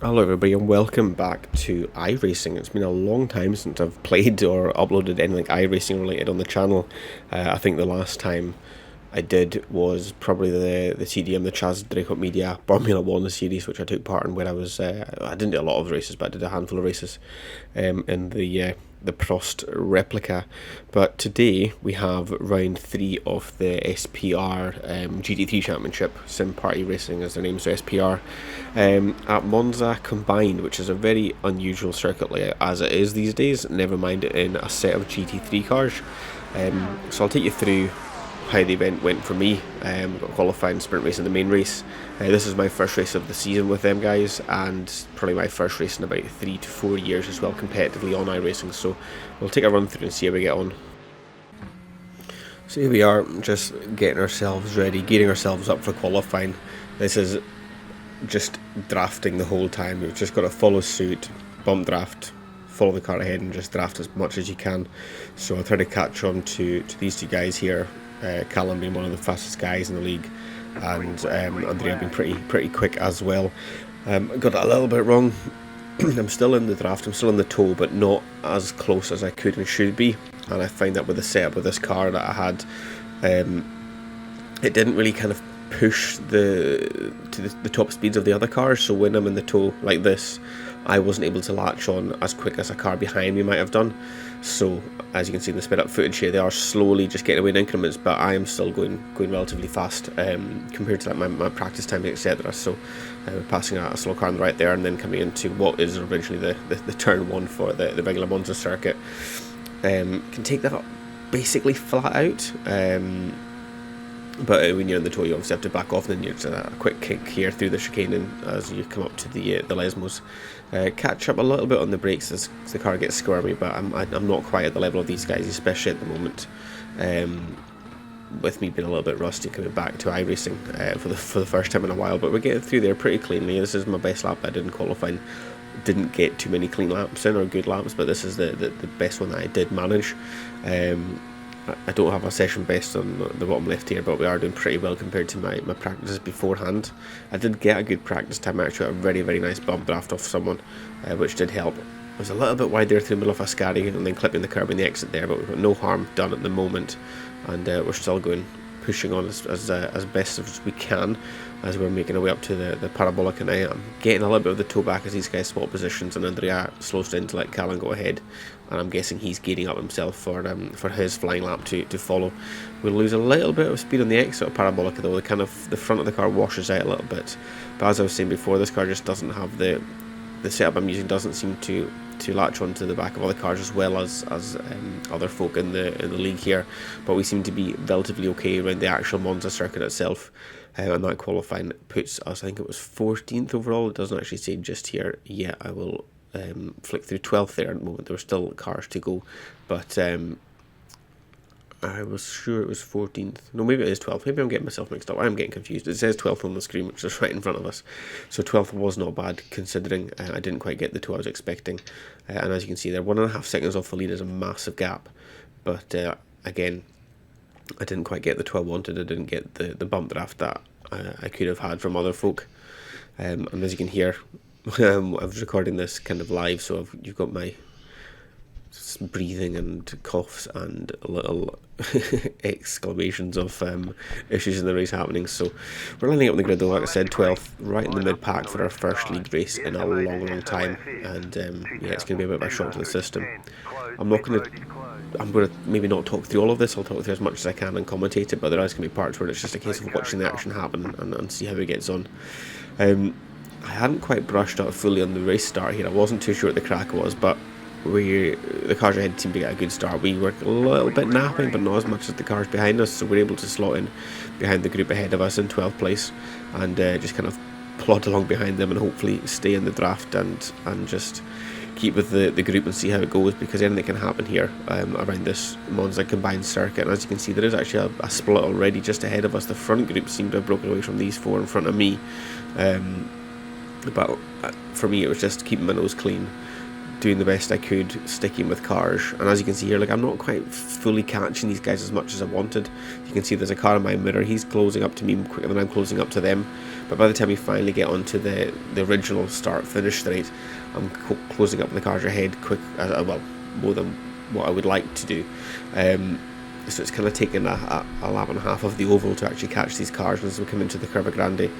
Hello everybody and welcome back to iRacing. It's been a long time since I've played or uploaded anything iRacing related on the channel. I think the last time I did was probably the TDM, the Chaz Dracot Media Formula 1 series, which I took part in, where I was, I didn't do a lot of races, but I did a handful of races in the Prost replica. But today we have round 3 of the SPR GT3 Championship, Sim Party Racing as their name, so SPR, at Monza Combined, which is a very unusual circuit as it is these days, never mind in a set of GT3 cars. So I'll take you through how the event went for me. Got qualifying, sprint race in the main race. This is my first race of the season with them guys, and probably my first race in about 3 to 4 years as well, competitively on iRacing. So we'll take a run through and see how we get on. So here we are, just getting ourselves ready, gearing ourselves up for qualifying. This is just drafting the whole time. You've just got to follow suit, bump draft, follow the car ahead and just draft as much as you can. So I'll try to catch on to these two guys here. Callum being one of the fastest guys in the league, and Andrea being pretty quick as well. Got that a little bit wrong. I'm still in the draft, I'm still in the tow, but not as close as I could and should be. And I find that with the setup of this car that I had, it didn't really kind of push to the top speeds of the other cars. So when I'm in the tow like this, I wasn't able to latch on as quick as a car behind me might have done. So as you can see in the sped up footage here, they are slowly just getting away in increments, but I am still going relatively fast compared to like my practice time, etc. So we're passing a slow car on the right there, and then coming into what is originally the turn one for the regular Monza circuit. Can take that up basically flat out. But when you're in the tow, you obviously have to back off, and then you're just a quick kick here through the chicane, and as you come up to the Lesmos, catch up a little bit on the brakes as the car gets squirmy. But I'm not quite at the level of these guys, especially at the moment. With me being a little bit rusty coming back to iRacing for the first time in a while, but we're getting through there pretty cleanly. This is my best lap I did in qualifying. Didn't get too many clean laps in, or good laps, but this is the best one that I did manage. I don't have a session best on the bottom left here, but we are doing pretty well compared to my practices beforehand. I did get a good practice time. I actually got a very nice bump draft off someone, which did help. I was a little bit wide there through the middle of Ascari and then clipping the curb in the exit there, but we've got no harm done at the moment, and we're still pushing on as best as we can as we're making our way up to the parabolic. And I am getting a little bit of the toe back as these guys swap positions, and Andrea slows down to let Callum go ahead, and I'm guessing he's gearing up himself for his flying lap to follow. We'll lose a little bit of speed on the exit of parabolic though. The front of the car washes out a little bit, but as I was saying before, this car just doesn't have the setup I'm using doesn't seem to latch onto the back of other cars as well as other folk in the league here, but we seem to be relatively okay around the actual Monza circuit itself, and that qualifying puts us, I think it was 14th overall. It doesn't actually say just here yet. I will flick through 12th there at the moment. There were still cars to go, but I was sure it was 14th. No, maybe it is 12th. Maybe I'm getting myself mixed up. I'm getting confused. It says 12th on the screen, which is right in front of us. So 12th was not bad, considering I didn't quite get the toe I was expecting. And as you can see there, 1.5 seconds off the lead is a massive gap. But again, I didn't quite get the toe I wanted. I didn't get the bump draft that I could have had from other folk. And as you can hear, I was recording this kind of live, so you've got my breathing and coughs and little exclamations of issues in the race happening. So we're lining up in the grid though, like I said, 12th, right in the mid-pack for our first league race in a long time, and yeah, it's going to be a bit of a shock to the system. I'm going to maybe not talk through all of this. I'll talk through as much as I can and commentate it, but there is going to be parts where it's just a case of watching the action happen and see how it gets on. I hadn't quite brushed up fully on the race start here. I wasn't too sure what the crack was, but the cars ahead seemed to get a good start. We were a little bit napping, but not as much as the cars behind us, so we're able to slot in behind the group ahead of us in 12th place, and just kind of plod along behind them and hopefully stay in the draft and just keep with the group and see how it goes, because anything can happen here around this Monza combined circuit. And as you can see, there is actually a split already just ahead of us. The front group seemed to have broken away from these four in front of me, but for me it was just keeping my nose clean, doing the best I could, sticking with cars. And as you can see here, like, I'm not quite fully catching these guys as much as I wanted. You can see there's a car in my mirror. He's closing up to me quicker than I'm closing up to them. But by the time we finally get onto the original start-finish straight, I'm closing up the cars ahead quick, well, more than what I would like to do. So it's kind of taken a lap and a half of the oval to actually catch these cars. And as we come into the Curva Grande,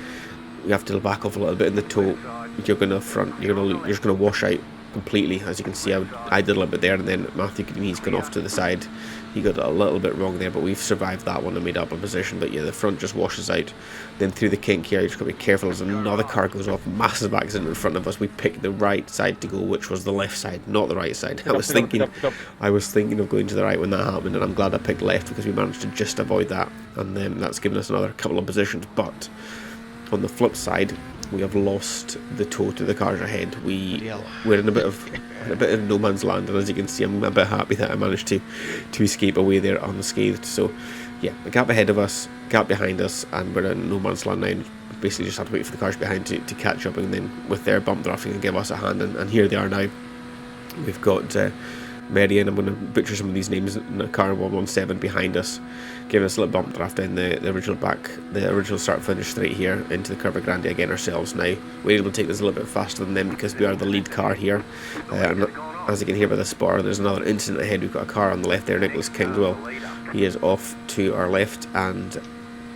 you have to back off a little bit in the toe. You're just gonna wash out completely. As you can see, I did a little bit there, and then Matthew, he's gone off to the side. He got a little bit wrong there, but we've survived that one and made up a position. But yeah, the front just washes out. Then through the kink here, you just got to be careful as another car goes off. Massive accident in front of us. We picked the right side to go, which was the left side, not the right side. I was thinking of going to the right when that happened, and I'm glad I picked left because we managed to just avoid that, and then that's given us another couple of positions. But on the flip side, we have lost the toe to the cars ahead. We're in a bit of no man's land, and as you can see, I'm a bit happy that I managed to escape away there unscathed. So yeah, a gap ahead of us, gap behind us, and we're in no man's land now. We basically just have to wait for the cars behind to catch up, and then with their bump drafting and give us a hand, and here they are now. We've got Mary, and I'm going to butcher some of these names, in a car 117 behind us, giving us a little bump draft in the original start finish straight here into the Curva Grande again ourselves. Now we're able to take this a little bit faster than them because we are the lead car here, and as you can hear by the spotter, there's another incident ahead. We've got a car on the left there, Nicholas Kingswell. He is off to our left, and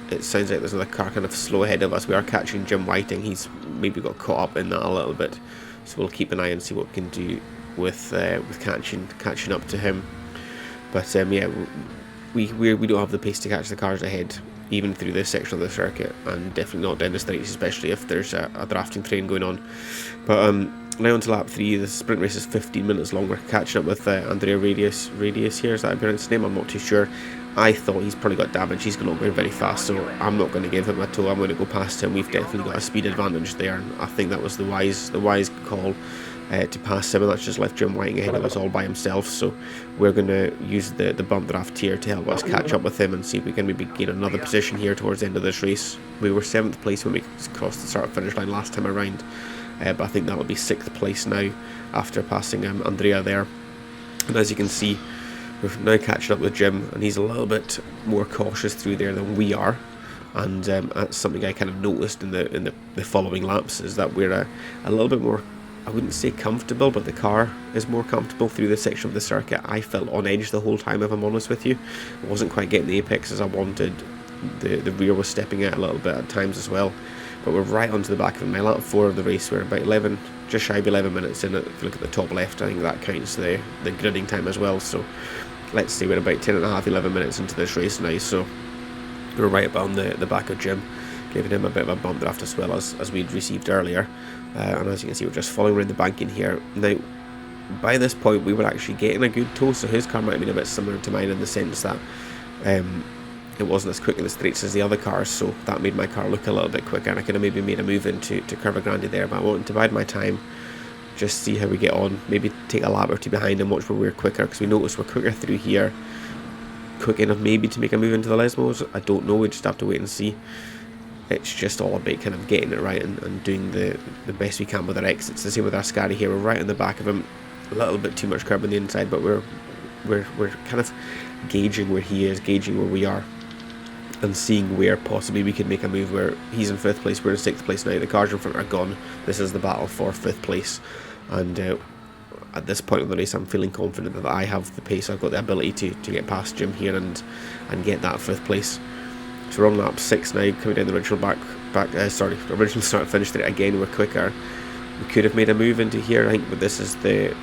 it sounds like there's another car kind of slow ahead of us. We are catching Jim Whiting. He's maybe got caught up in that a little bit, so we'll keep an eye and see what we can do with catching up to him. But yeah, we don't have the pace to catch the cars ahead, even through this section of the circuit, and definitely not down the straights, especially if there's a drafting train going on. But now on to lap 3. The sprint race is 15 minutes long. We're catching up with Andrea Radius here, is that how I pronounce his name? I'm not too sure. I thought he's probably got damage. He's going to go very fast, so I'm not going to give him a toe. I'm going to go past him. We've definitely got a speed advantage there, and I think that was the wise call to pass him, and that's just left Jim Whiting ahead of us all by himself. So we're going to use the bump draft here to help us catch up with him and see if we can maybe gain another position here towards the end of this race. We were 7th place when we crossed the start finish line last time around, but I think that'll be 6th place now after passing Andrea there. And as you can see, we're now catching up with Jim, and he's a little bit more cautious through there than we are. And that's something I kind of noticed in the following laps, is that we're a little bit more, I wouldn't say comfortable, but the car is more comfortable through this section of the circuit. I felt on edge the whole time, if I'm honest with you. I wasn't quite getting the apex as I wanted. The rear was stepping out a little bit at times as well. But we're right onto the back of him. My lap 4 of the race, we're about 11, just shy of 11 minutes in it. If you look at the top left, I think that counts the gridding time as well. So let's say we're about 10 and a half, 11 minutes into this race now. So we're right about the back of Jim, giving him a bit of a bump draft as well as we'd received earlier. And as you can see, we're just following around the banking here. Now, by this point, we were actually getting a good toe, so his car might have been a bit similar to mine in the sense that it wasn't as quick in the straights as the other cars, so that made my car look a little bit quicker, and I could have maybe made a move into Curva Grande there, but I wanted to bide my time, just see how we get on, maybe take a lap or two behind and watch where we're quicker, because we noticed we're quicker through here, quick enough maybe to make a move into the Lesmos. I don't know, we just have to wait and see. It's just all about kind of getting it right and doing the best we can with our exits. The same with our Scary here, we're right on the back of him, a little bit too much curb on the inside, but we're kind of gauging where he is, gauging where we are, and seeing where possibly we could make a move. Where he's in 5th place, we're in 6th place now, the cars in front are gone. This is the battle for 5th place, and at this point of the race I'm feeling confident that I have the pace, I've got the ability to get past Jim here and get that 5th place. So we're on lap 6 now, coming down the original original start finish there. Again, we're quicker. We could have made a move into here, I think, but this is the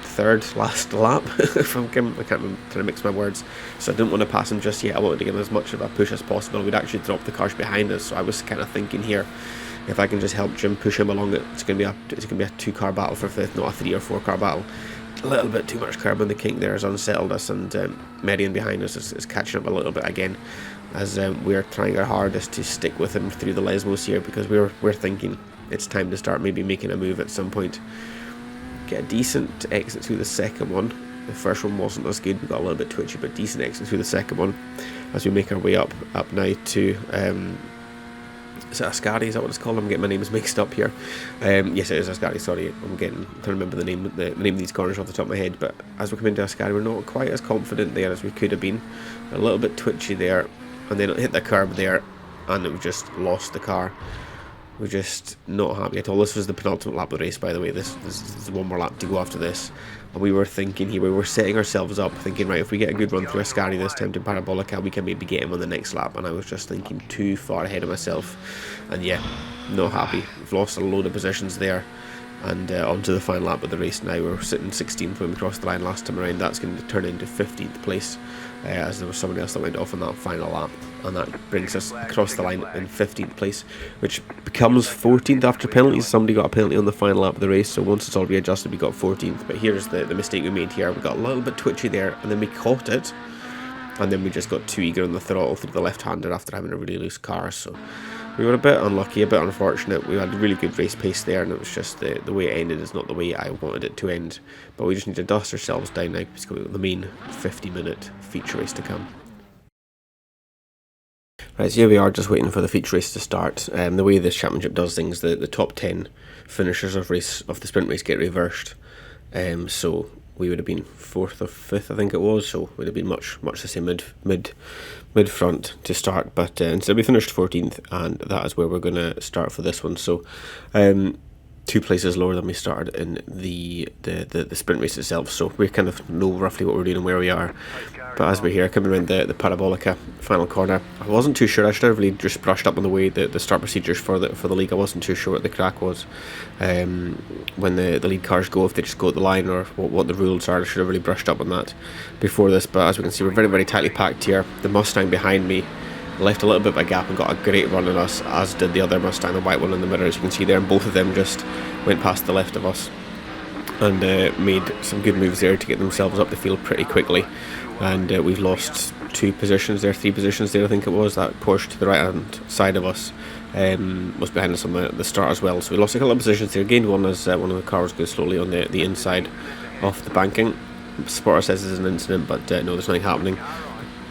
3rd last lap. If I can't remember, trying to mix my words. So I didn't want to pass him just yet. I wanted to give him as much of a push as possible. We'd actually dropped the cars behind us, so I was kind of thinking here, if I can just help Jim push him along, it's going to be a 2-car battle for 5th, not a 3 or 4 car battle. A little bit too much curb on the kink there has unsettled us, and Median behind us is catching up a little bit again, as we're trying our hardest to stick with him through the Lesmos here, because we're thinking it's time to start maybe making a move at some point. Get a decent exit through the second one. The first one wasn't as good, we got a little bit twitchy, but decent exit through the second one as we make our way up now to Is it Ascari? Is that what it's called? I'm getting my names mixed up here. Yes, it is Ascari. Sorry, I'm trying to remember the name of these corners off the top of my head. But as we come into Ascari, we're not quite as confident there as we could have been. A little bit twitchy there, and then it hit the curb there, and we just lost the car. We're just not happy at all. This was the penultimate lap of the race, by the way. This is one more lap to go after this. And we were thinking here, we were setting ourselves up, thinking, right, if we get a good run through Ascari this time to Parabolica, we can maybe get him on the next lap. And I was just thinking too far ahead of myself. And yeah, not happy. We've lost a load of positions there. And onto the final lap of the race now. We're sitting 16th when we crossed the line last time around. That's going to turn into 15th place, as there was somebody else that went off on that final lap. And that brings us across the line in 15th place, which becomes 14th after penalties. Somebody got a penalty on the final lap of the race, so once it's all readjusted, we got 14th. But here's the mistake we made here. We got a little bit twitchy there, and then we caught it, and then we just got too eager on the throttle through the left-hander after having a really loose car. So we were a bit unlucky, a bit unfortunate. We had a really good race pace there, and it was just the way it ended is not the way I wanted it to end. But we just need to dust ourselves down now because we've got the main 50-minute feature race to come. Right, so here we are just waiting for the feature race to start. The way this championship does things, the top 10 finishers of the sprint race get reversed. So we would have been 4th or 5th, I think it was, so we'd have been much the same mid front to start, but instead we finished 14th, and that is where we're going to start for this one. So 2 places lower than we started in the sprint race itself, so we kind of know roughly what we're doing and where we are. But as we're here coming around the Parabolica final corner, I wasn't too sure. I should have really just brushed up on the way the start procedures for the league. I wasn't too sure what the crack was when the lead cars go, if they just go at the line, or what the rules are. I should have really brushed up on that before this. But as we can see, we're very, very tightly packed here. The Mustang behind me left a little bit of a gap and got a great run on us, as did the other Mustang, the white one in the middle, as you can see there, and both of them just went past the left of us and made some good moves there to get themselves up the field pretty quickly. And we've lost 3 positions there, I think it was. That Porsche to the right hand side of us was behind us on the start as well, so we lost a couple of positions there, gained one as one of the cars goes slowly on the inside of the banking. Spotter says there's an incident, but no, there's nothing happening.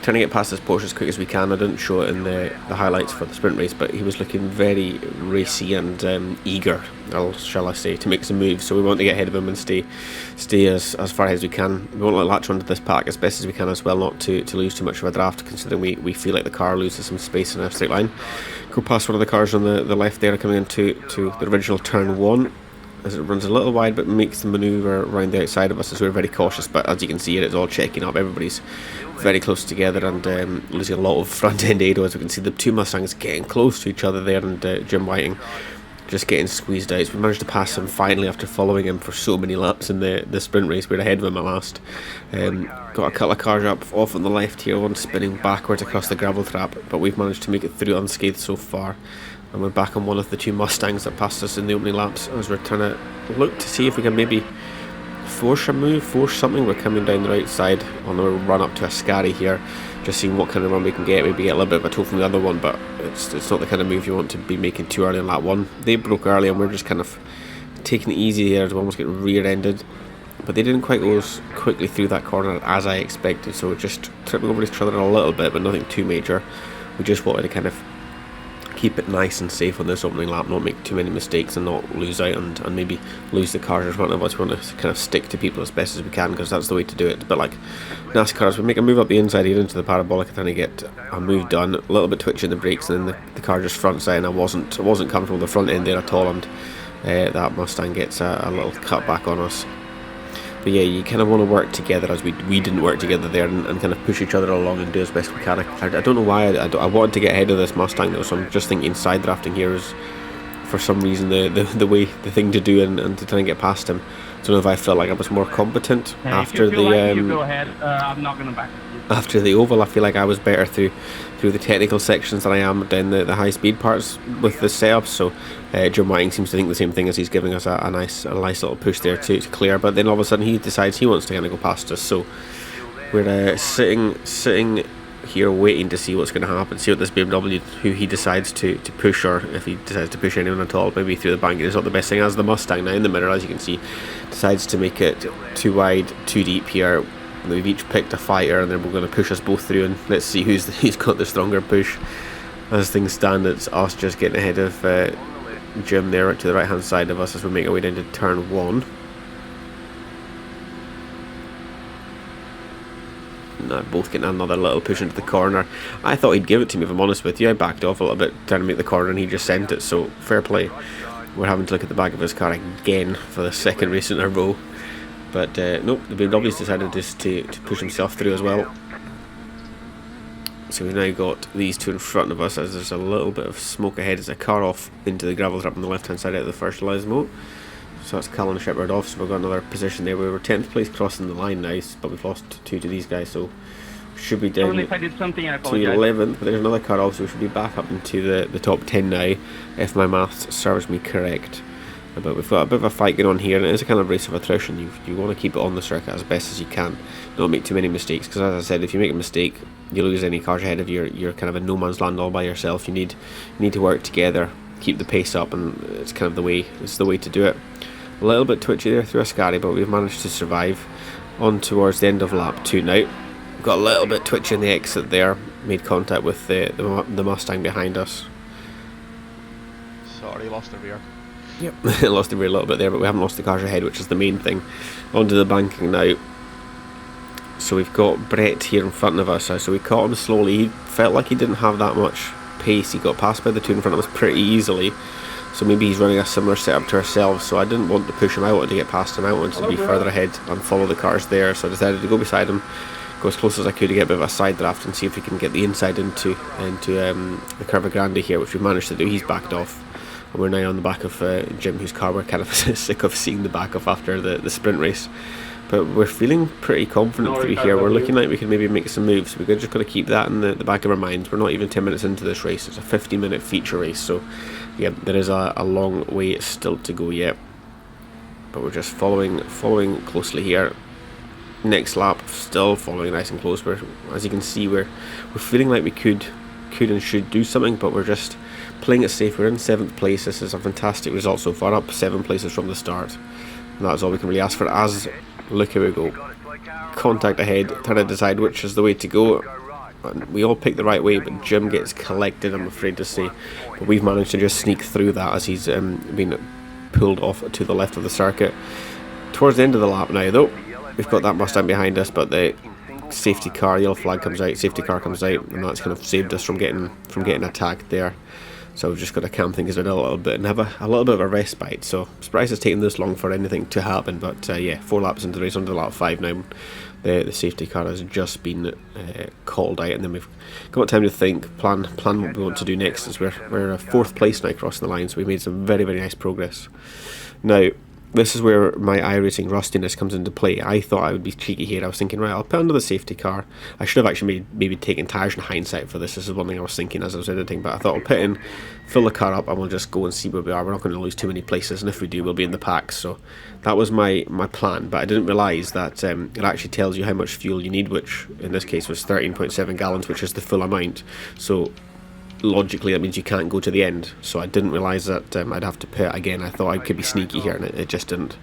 Trying to get past this Porsche as quick as we can. I didn't show it in the highlights for the sprint race, but he was looking very racy and eager, shall I say, to make some moves. So we want to get ahead of him and stay as far ahead as we can. We want to latch onto this pack as best as we can as well, not to lose too much of a draft, considering we feel like the car loses some space in a straight line. Go past one of the cars on the left there, coming into the original turn 1. As it runs a little wide, but makes the manoeuvre around the outside of us, as we're very cautious. But as you can see, it's all checking up. Everybody's very close together and losing a lot of front end aero. As we can see, the 2 Mustangs getting close to each other there, and Jim Whiting just getting squeezed out. So we managed to pass him finally after following him for so many laps in the sprint race. We're ahead of him at last. Got a couple of cars up off on the left here, one spinning backwards across the gravel trap, but we've managed to make it through unscathed so far. And we're back on one of the 2 Mustangs that passed us in the opening laps, as we're trying to look to see if we can maybe force something. We're coming down the right side on our run up to Ascari here, just seeing what kind of run we can get. Maybe get a little bit of a toe from the other one, but it's not the kind of move you want to be making too early in lap 1. They broke early and we're just kind of taking it easy there, to almost get rear-ended. But they didn't quite go as quickly through that corner as I expected, so just tripping over each other a little bit, but nothing too major. We just wanted to kind of keep it nice and safe on this opening lap, not make too many mistakes and not lose out and maybe lose the cars in front of us. We want to kind of stick to people as best as we can, because that's the way to do it. But like NASCAR, we make a move up the inside here into the Parabolica, trying to get a move done, a little bit twitchy in the brakes, and then the car just front side, and I wasn't comfortable with the front end there at all, and that Mustang gets a little cut back on us. But yeah, you kind of want to work together, as we didn't work together there, and kind of push each other along and do as best we can. I don't know why I wanted to get ahead of this Mustang though, so I'm just thinking side drafting here is for some reason the thing to do, and to try and get past him. I don't know if I felt like I was more competent after the you go ahead. I'm not going to back you. After the oval. I feel like I was better through the technical sections than I am down the high speed parts with the setup. So Jim Whiting seems to think the same thing, as he's giving us a nice little push there to clear. But then all of a sudden he decides he wants to kind of go past us. So we're sitting here waiting to see what's going to happen, see what this BMW, who he decides to push, or if he decides to push anyone at all, maybe through the bank. It's not the best thing, as the Mustang now in the middle, as you can see, decides to make it too wide, too deep here. We've each picked a fighter, and then we're going to push us both through, and let's see who's got the stronger push. as things stand, it's us just getting ahead of Jim there to the right hand side of us as we make our way into turn 1. No, both getting another little push into the corner. I thought he'd give it to me, if I'm honest with you. I backed off a little bit trying to make the corner and he just sent it, so fair play. We're having to look at the back of his car again for the second race in a row. But nope, the BMW's decided just to push himself through as well. So we've now got these two in front of us as there's a little bit of smoke ahead as a car off into the gravel trap on the left hand side out of the first Lesmo. So that's Callan Shepherd off, so we've got another position there. We were 10th place crossing the line now, but we've lost 2 to these guys, so should be down If I did something, I to apologize. 11th. But there's another car off, so we should be back up into the top 10 now, if my maths serves me correct. But we've got a bit of a fight going on here, and it is a kind of race of attrition. You want to keep it on the circuit as best as you can, not make too many mistakes, because as I said, if you make a mistake, you lose any cars ahead of you, you're kind of in no man's land all by yourself. You need to work together, keep the pace up, and it's kind of the way to do it. A little bit twitchy there through a Ascari, but we've managed to survive. On towards the end of lap 2 now. We've got a little bit twitchy in the exit there, made contact with the Mustang behind us. Sorry, lost the rear. Yep, lost the rear a little bit there, but we haven't lost the cars ahead, which is the main thing. Onto the banking now. So we've got Brett here in front of us, so we caught him slowly. He felt like he didn't have that much pace. He got passed by the two in front of us pretty easily. So maybe he's running a similar setup to ourselves, so I didn't want to push him. I wanted to get past him. I wanted to be further ahead and follow the cars there, so I decided to go beside him, go as close as I could to get a bit of a side draft and see if we can get the inside into the Curva Grande here, which we managed to do. He's backed off, and we're now on the back of Jim, whose car we're kind of sick of seeing the back of after the sprint race. But we're feeling pretty confident through here. We're looking like we can maybe make some moves. We've just got to keep that in the back of our minds. We're not even 10 minutes into this race. It's a 50-minute feature race, so yeah, there is a long way still to go yet. But we're just following closely here. Next lap, still following nice and close. As you can see, we're feeling like we could and should do something, but we're just playing it safe. We're in 7th place. This is a fantastic result so far, up 7 places from the start. And that's all we can really ask for. As look, here we go. Contact ahead, trying to decide which is the way to go. And we all pick the right way, but Jim gets collected, I'm afraid to say. But we've managed to just sneak through that as he's been pulled off to the left of the circuit. Towards the end of the lap now, though, we've got that Mustang behind us, but the safety car, yellow flag comes out, safety car comes out, and that's kind of saved us from getting attacked there. So we've just got to calm things down a little bit and have a little bit of a respite. So I'm surprised it's taken this long for anything to happen, but yeah, 4 laps into the race, onto lap 5 now. The safety car has just been called out, and then we've got time to think, plan what we want to do next. As we're 4th place now crossing the line, so we made some very, very nice progress. Now, this is where my iRacing rustiness comes into play. I thought I would be cheeky here. I was thinking, right, I'll put under the safety car. I should have actually maybe taken tyres in hindsight for this. This is one thing I was thinking as I was editing, but I thought I'll put in, fill the car up, and we'll just go and see where we are. We're not going to lose too many places, and if we do, we'll be in the pack. So that was my plan, but I didn't realise that it actually tells you how much fuel you need, which in this case was 13.7 gallons, which is the full amount. So logically that means you can't go to the end, so I didn't realise that I'd have to pit again. I thought I could be sneaky here, and it just didn't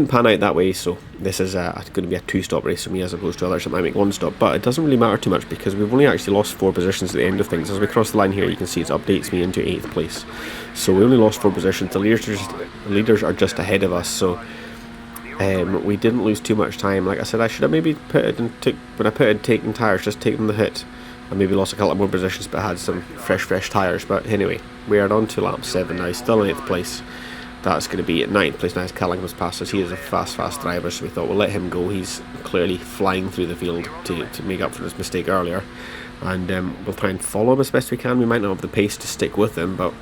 pan out that way. So this is going to be a 2-stop race for me as opposed to others that might make 1 stop, but it doesn't really matter too much because we've only actually lost 4 positions at the end of things. As we cross the line here, you can see it updates me into 8th place, so we only lost 4 positions. The leaders are just ahead of us, so we didn't lose too much time. Like I said, I should have maybe pitted and when I pitted, taking tyres, just taken the hit. I maybe lost a couple more positions, but had some fresh tyres. But anyway, we are on to lap 7 now, still in 8th place. That's going to be at 9th place now as Callan comes past us. He is a fast driver, so we thought we'll let him go. He's clearly flying through the field to make up for his mistake earlier. And we'll try and follow him as best we can. We might not have the pace to stick with him, but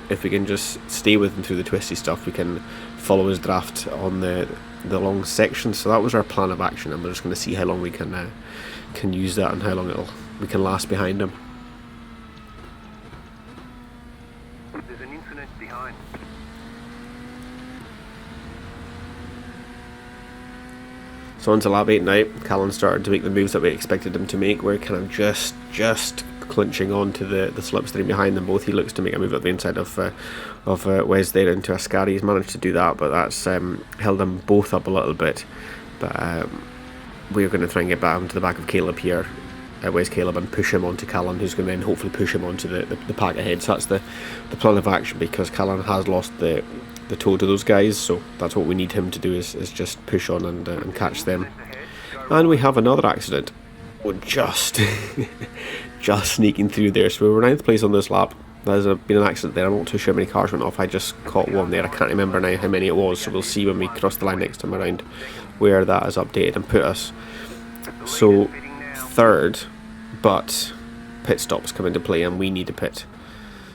if we can just stay with him through the twisty stuff, we can follow his draft on the long section. So that was our plan of action, and we're just going to see how long we can use that and how long we can last behind him. There's an incident behind. So on to lap 8 now. Callan started to make the moves that we expected him to make. We're kind of just clinching on to the slipstream behind them both. He looks to make a move at the inside of Wes there into Ascari. He's managed to do that, but that's held them both up a little bit. But we're going to try and get back onto the back of Caleb here. Wes Caleb and push him onto Callan, who's going to then hopefully push him onto the pack ahead. So that's the plan of action, because Callan has lost the toe to those guys, so that's what we need him to do, is just push on and catch them. And we have another accident. We're just just sneaking through there. So we were 9th place on this lap. There's been an accident there. I'm not too sure how many cars went off. I just caught one there. I can't remember now how many it was, so we'll see when we cross the line next time around where that is updated and put us. So 3rd, but pit stops come into play and we need a pit.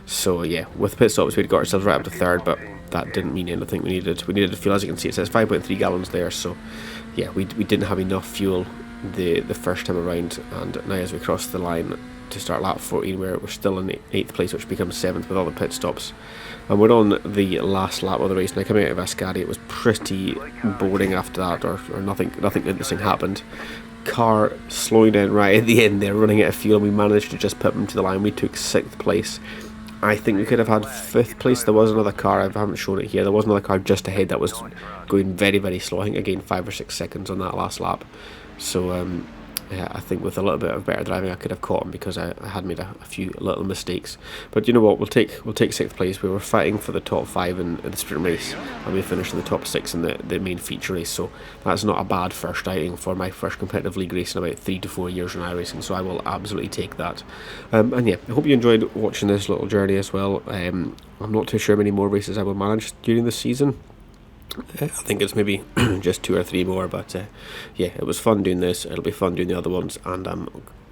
So yeah, with pit stops we'd got ourselves right up to 3rd, but that didn't mean anything. We needed fuel. As you can see, it says 5.3 gallons there, so yeah, we didn't have enough fuel the first time around, and now as we cross the line to start lap 14, we're still in 8th place, which becomes 7th with all the pit stops, and we're on the last lap of the race. Now, coming out of Ascari, it was pretty boring after that, or nothing interesting happened. Car slowing down right at the end there, running out of fuel, and we managed to just put them to the line. We took 6th place. I think we could have had 5th place. There was another car, I haven't shown it here, there was another car just ahead that was going very, very slow. I think I gained 5 or 6 seconds on that last lap. So yeah, I think with a little bit of better driving I could have caught him, because I had made a few little mistakes. But you know what, we'll take 6th place. We were fighting for the top 5 in the sprint race, and we finished in the top 6 in the main feature race, so that's not a bad first outing for my first competitive league race in about 3 to 4 years in iRacing, so I will absolutely take that. And yeah, I hope you enjoyed watching this little journey as well. I'm not too sure how many more races I will manage during this season. I think it's maybe just 2 or 3 more, but yeah, it was fun doing this. It'll be fun doing the other ones, and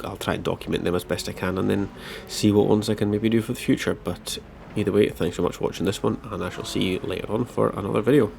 I'll try and document them as best I can, and then see what ones I can maybe do for the future. But either way, thanks so much for watching this one, and I shall see you later on for another video.